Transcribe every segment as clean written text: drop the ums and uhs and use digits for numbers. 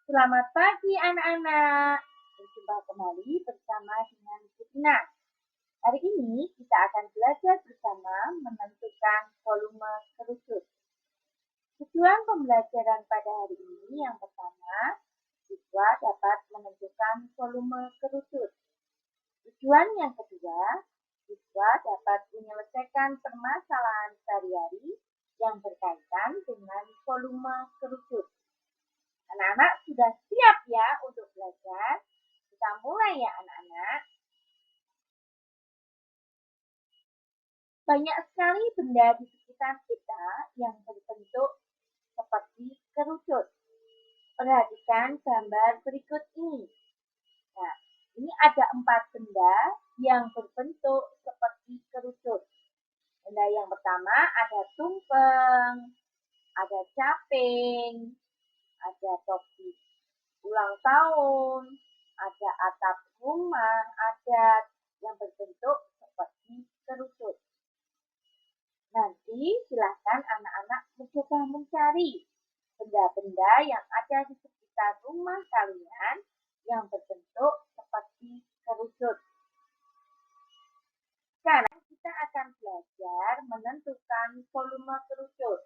Selamat pagi anak-anak. Berjumpa kembali bersama dengan Putna. Hari ini kita akan belajar bersama menentukan volume kerucut. Tujuan pembelajaran pada hari ini yang pertama, siswa dapat menentukan volume kerucut. Tujuan yang kedua, siswa dapat menyelesaikan permasalahan sehari-hari yang berkaitan dengan volume kerucut. Anak-anak sudah siap ya untuk belajar? Kita mulai ya anak-anak. Banyak sekali benda di sekitar kita yang berbentuk seperti kerucut. Perhatikan gambar berikut ini. Nah, ini ada 4 benda yang berbentuk seperti kerucut. Benda yang pertama ada tumpeng, ada caping, ada topi ulang tahun, ada atap rumah adat yang berbentuk seperti kerucut. Nanti silahkan anak-anak mencoba mencari benda-benda yang ada di sekitar rumah kalian yang berbentuk seperti kerucut. Sekarang kita akan belajar menentukan volume kerucut.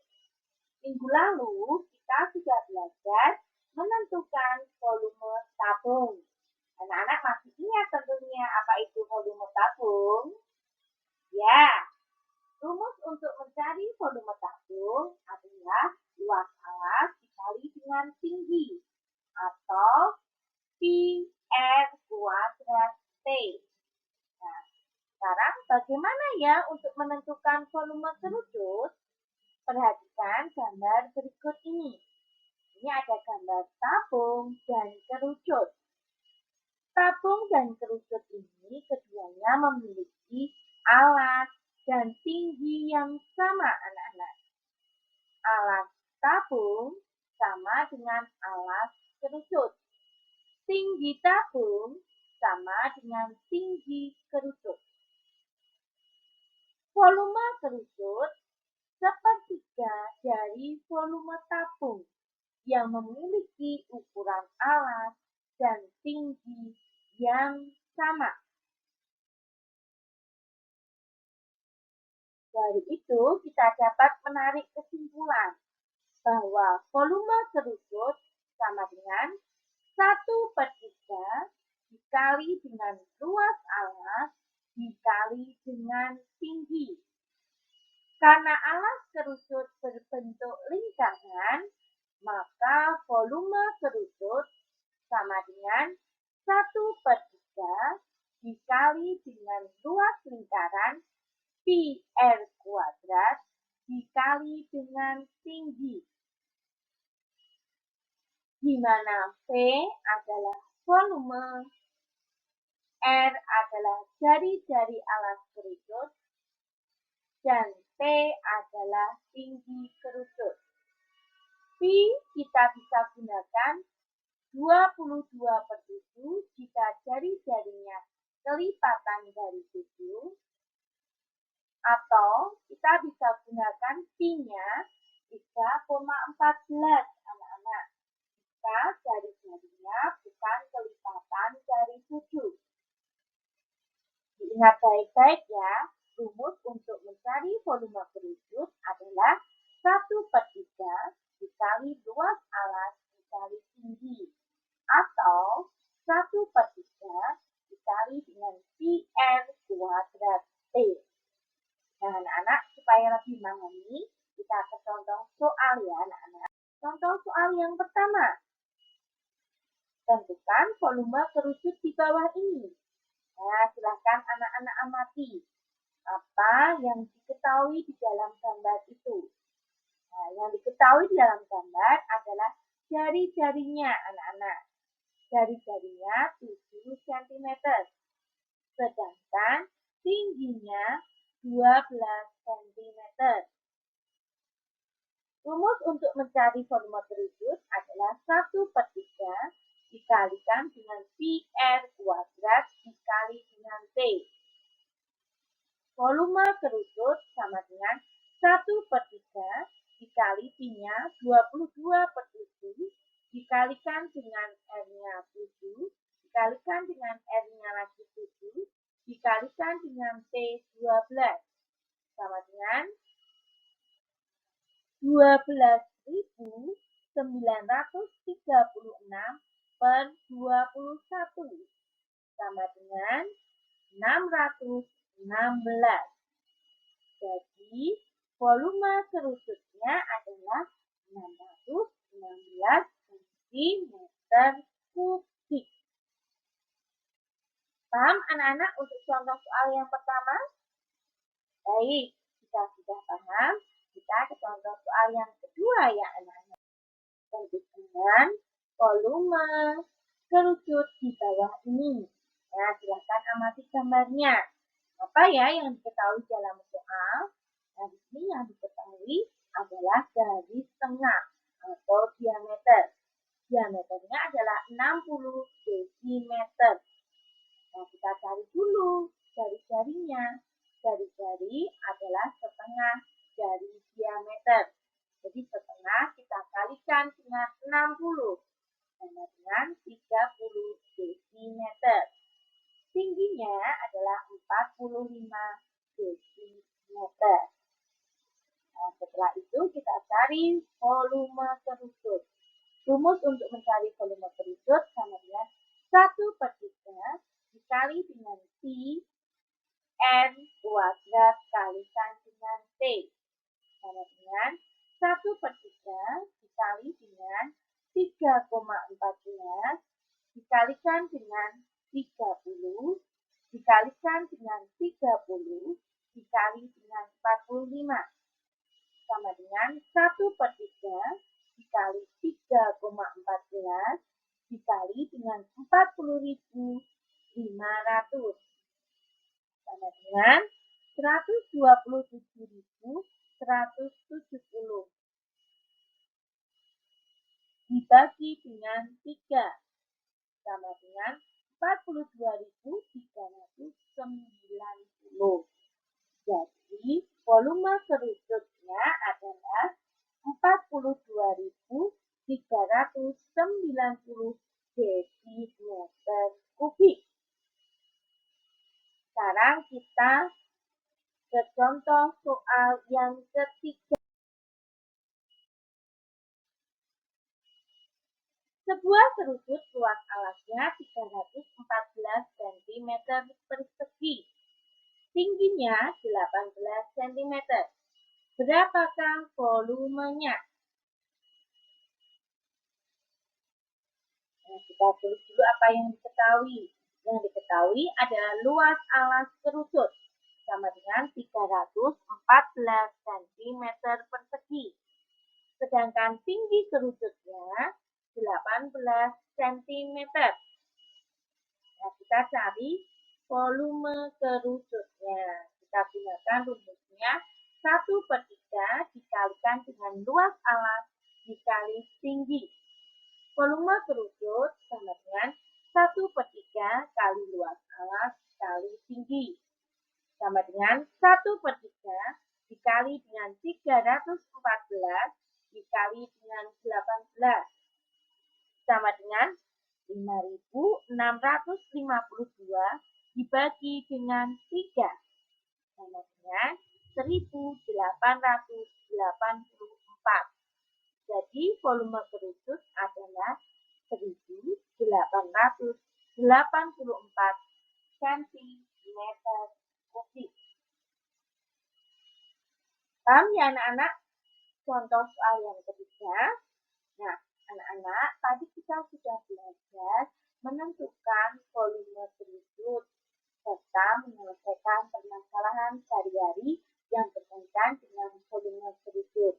Minggu lalu kita sudah belajar menentukan volume tabung. Anak-anak masih ingat tentunya apa itu volume tabung? Ya, rumus untuk mencari volume tabung adalah luas alas dikali dengan tinggi atau Pi R kuadrat T. Nah, sekarang bagaimana ya untuk menentukan volume kerucut? Perhatikan gambar berikut ini. Ini ada gambar tabung dan kerucut. Tabung dan kerucut ini keduanya memiliki alas dan tinggi yang sama anak-anak. Alas tabung sama dengan alas kerucut. Tinggi tabung sama dengan tinggi kerucut. Volume kerucut sepertiga dari volume tabung yang memiliki ukuran alas dan tinggi yang sama. Dari itu kita dapat menarik kesimpulan bahwa volume kerucut sama dengan 1/3 dikali dengan luas alas dikali dengan tinggi. Karena alas kerucut berbentuk lingkaran, maka volume kerucut sama dengan 1/3 dikali dengan luas lingkaran Pi R kuadrat dikali dengan tinggi, di mana V adalah volume, R adalah jari-jari alas kerucut, dan T adalah tinggi kerucut. Pi kita bisa gunakan 22/7 jika jari-jarinya kelipatan dari 7, atau kita bisa gunakan pi-nya 3,14 anak-anak jika jari-jarinya bukan kelipatan dari 7. Diingat baik-baik ya, rumus untuk mencari volume kerucut adalah 1/3 dikali luas alas dikali tinggi, atau 1/3 dikali dengan Pi R kuadrat T. Nah, anak-anak, supaya lebih memahami, kita ke contoh soal ya, anak-anak. Contoh soal yang pertama. Tentukan volume kerucut di bawah ini. Nah, silahkan anak-anak amati apa yang diketahui di dalam gambar itu. Nah, yang diketahui di dalam gambar adalah jari-jarinya, anak-anak. Jari-jarinya 7 cm. Sedangkan tingginya 12 cm. Rumus untuk mencari volume kerucut adalah 1/3 dikalikan dengan Pi R kuadrat dikali dengan T. Volume kerucut sama dengan 1/3 dikali Pi-nya 22/7 dikalikan dengan R-nya 7, dikalikan dengan R-nya lagi 7, dikalikan dengan T12, sama dengan 12.936 per 21, sama dengan 616. Jadi, volume kerucutnya adalah 616 cm kubik. Paham anak-anak untuk contoh soal yang pertama? Baik, jika sudah paham, kita ke contoh soal yang kedua ya anak-anak. Dengan volume kerucut di bawah ini. Nah, silahkan amati gambarnya. Apa ya yang diketahui dalam soal? Nah, di sini yang diketahui adalah garis tengah atau diameter. Diameternya adalah 60 cm. Nah, kita cari dulu jari-jarinya. Jari-jari adalah setengah dari diameter. Jadi setengah kita kalikan dengan 60 sama dengan 30 cm. Tingginya adalah 45 cm. Nah, setelah itu kita cari volume kerucut. Rumus untuk mencari volume kerucut sama dengan 1/3 dikali dengan Pi N kuadrat kalikan dengan T. Sama dengan 1/3 dikali dengan 3,14 dikalikan dengan 30 dikalikan dengan 30 dikali dengan 45 sama dengan 1/3 dikali 3,14 dikali dengan 40.500 sama dengan 127.170 dibagi dengan 3 sama dengan 42.390. Jadi, volume kerucutnya adalah 42.390 cm kubik. Sekarang kita ke contoh soal yang ketiga. Sebuah kerucut luas alasnya 314 cm persegi. Tingginya 18 cm. Berapakah volumenya? Nah, kita tulis dulu apa yang diketahui. Yang diketahui adalah luas alas kerucut sama dengan 314 cm persegi. Sedangkan tinggi kerucutnya 18 cm. Nah, kita cari volume kerucutnya. Kita gunakan rumusnya 1/3 dikalikan dengan luas alas dikali tinggi. Volume kerucut sama dengan 1/3 kali luas alas kali tinggi. Sama dengan 1/3 dikali dengan 314 dikali dengan 18. Sama dengan 5.652 dibagi dengan 3. Sama dengan 1.884. Jadi volume kerucut adalah 1.884 cm kubik. Paham ya anak-anak? Contoh soal yang ketiga. Nah, anak-anak, tadi kita sudah belajar menentukan volume kerucut serta menyelesaikan permasalahan sehari-hari yang berkaitan dengan volume kerucut.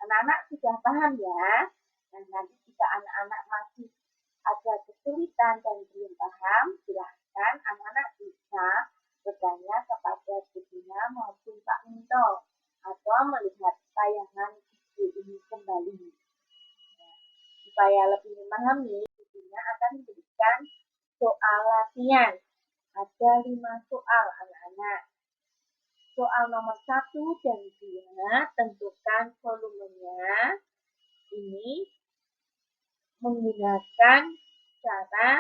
Anak-anak sudah paham ya? Nah, nanti jika anak-anak masih ada kesulitan dan belum paham, silahkan anak-anak bisa bertanya kepada Bu Dina maupun Pak Minto atau melihat tayangan video ini kembali. Nah, supaya lebih memahami, Bu Dina akan memberikan soal latihan. Ada 5 soal anak-anak. Soal nomor 1 dan 2, tentukan volumenya. Ini menggunakan cara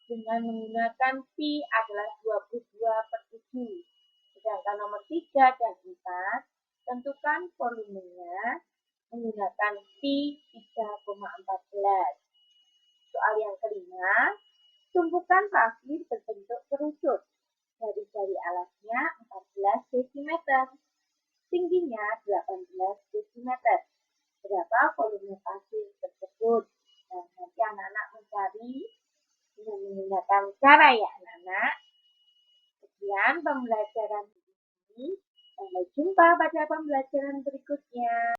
dengan menggunakan pi adalah 22/7. Sedangkan nomor 3 dan 4, tentukan volumenya menggunakan pi 3,14. Soal yang kelima, tumpukan pasir berbentuk kerucut. Jari-jari alasnya 14 cm. Tingginya 18 cm. Berapa volume pasir tersebut? Nah, nanti anak-anak mencari dengan menggunakan cara ya anak-anak. Sekian pembelajaran ini. Sampai jumpa pada pembelajaran berikutnya.